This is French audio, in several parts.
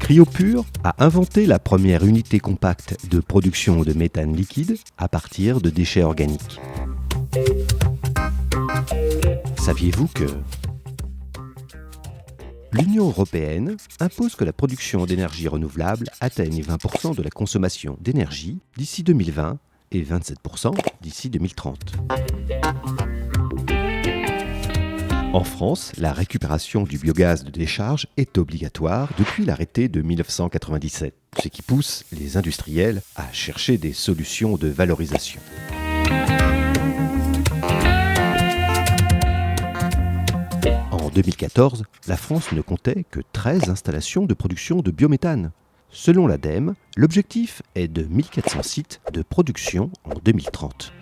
Cryopure a inventé la première unité compacte de production de méthane liquide à partir de déchets organiques. Saviez-vous que l'Union européenne impose que la production d'énergie renouvelable atteigne 20% de la consommation d'énergie d'ici 2020 et 27% d'ici 2030. En France, la récupération du biogaz de décharge est obligatoire depuis l'arrêté de 1997, ce qui pousse les industriels à chercher des solutions de valorisation. En 2014, la France ne comptait que 13 installations de production de biométhane. Selon l'ADEME, l'objectif est de 1400 sites de production en 2030.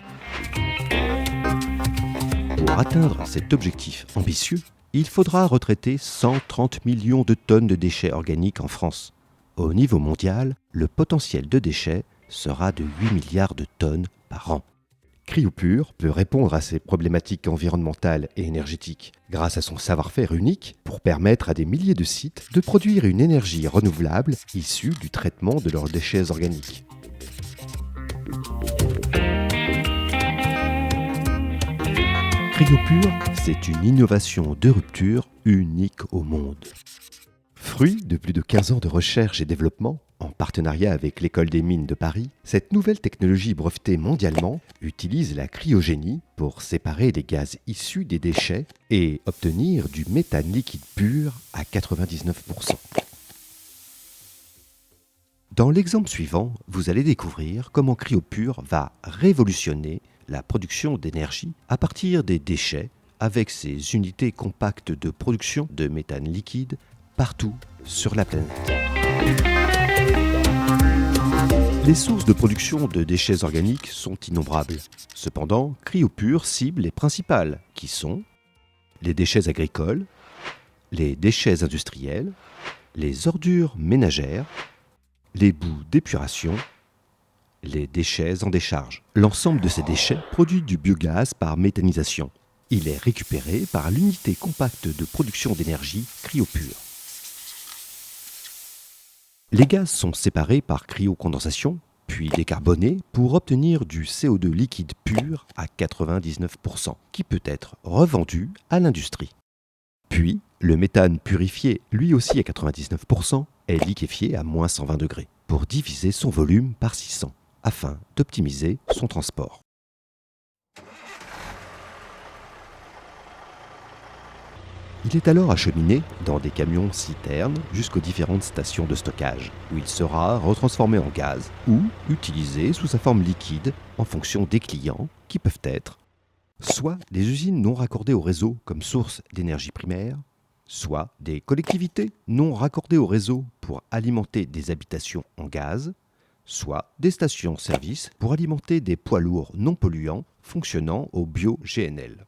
Pour atteindre cet objectif ambitieux, il faudra retraiter 130 millions de tonnes de déchets organiques en France. Au niveau mondial, le potentiel de déchets sera de 8 milliards de tonnes par an. Cryopure peut répondre à ces problématiques environnementales et énergétiques grâce à son savoir-faire unique pour permettre à des milliers de sites de produire une énergie renouvelable issue du traitement de leurs déchets organiques. Cryopure, c'est une innovation de rupture unique au monde. Fruit de plus de 15 ans de recherche et développement, en partenariat avec l'École des mines de Paris, cette nouvelle technologie brevetée mondialement utilise la cryogénie pour séparer les gaz issus des déchets et obtenir du méthane liquide pur à 99%. Dans l'exemple suivant, vous allez découvrir comment Cryopure va révolutionner la production d'énergie à partir des déchets avec ses unités compactes de production de méthane liquide partout sur la planète. Les sources de production de déchets organiques sont innombrables. Cependant, Cryopure cible les principales, qui sont les déchets agricoles, les déchets industriels, les ordures ménagères, les boues d'épuration, les déchets en décharge. L'ensemble de ces déchets produit du biogaz par méthanisation. Il est récupéré par l'unité compacte de production d'énergie Cryopure. Les gaz sont séparés par cryocondensation, puis décarbonés pour obtenir du CO2 liquide pur à 99%, qui peut être revendu à l'industrie. Puis, le méthane purifié, lui aussi à 99%, est liquéfié à moins 120 degrés pour diviser son volume par 600, afin d'optimiser son transport. Il est alors acheminé dans des camions-citernes jusqu'aux différentes stations de stockage, où il sera retransformé en gaz ou utilisé sous sa forme liquide en fonction des clients qui peuvent être soit des usines non raccordées au réseau comme source d'énergie primaire, soit des collectivités non raccordées au réseau pour alimenter des habitations en gaz, soit des stations-service pour alimenter des poids lourds non polluants fonctionnant au bio-GNL.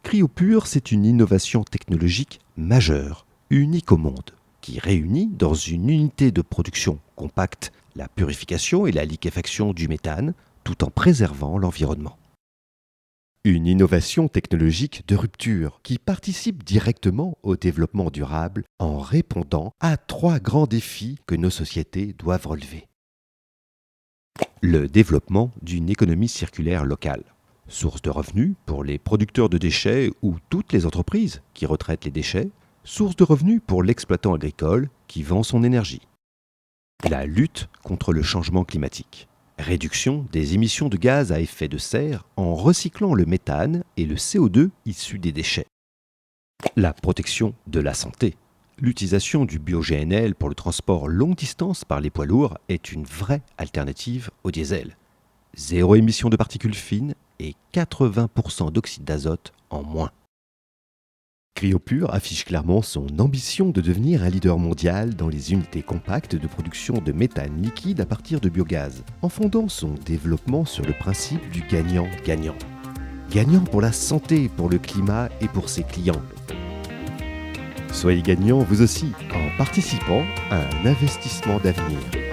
Cryopure, c'est une innovation technologique majeure, unique au monde, qui réunit dans une unité de production compacte la purification et la liquéfaction du méthane, tout en préservant l'environnement. Une innovation technologique de rupture qui participe directement au développement durable en répondant à 3 grands défis que nos sociétés doivent relever. Le développement d'une économie circulaire locale. Source de revenus pour les producteurs de déchets ou toutes les entreprises qui retraitent les déchets, source de revenus pour l'exploitant agricole qui vend son énergie. La lutte contre le changement climatique. Réduction des émissions de gaz à effet de serre en recyclant le méthane et le CO2 issus des déchets. La protection de la santé. L'utilisation du bio-GNL pour le transport longue distance par les poids lourds est une vraie alternative au diesel. Zéro émission de particules fines et 80% d'oxyde d'azote en moins. Cryopure affiche clairement son ambition de devenir un leader mondial dans les unités compactes de production de méthane liquide à partir de biogaz, en fondant son développement sur le principe du gagnant-gagnant. Gagnant pour la santé, pour le climat et pour ses clients. Soyez gagnant vous aussi en participant à un investissement d'avenir.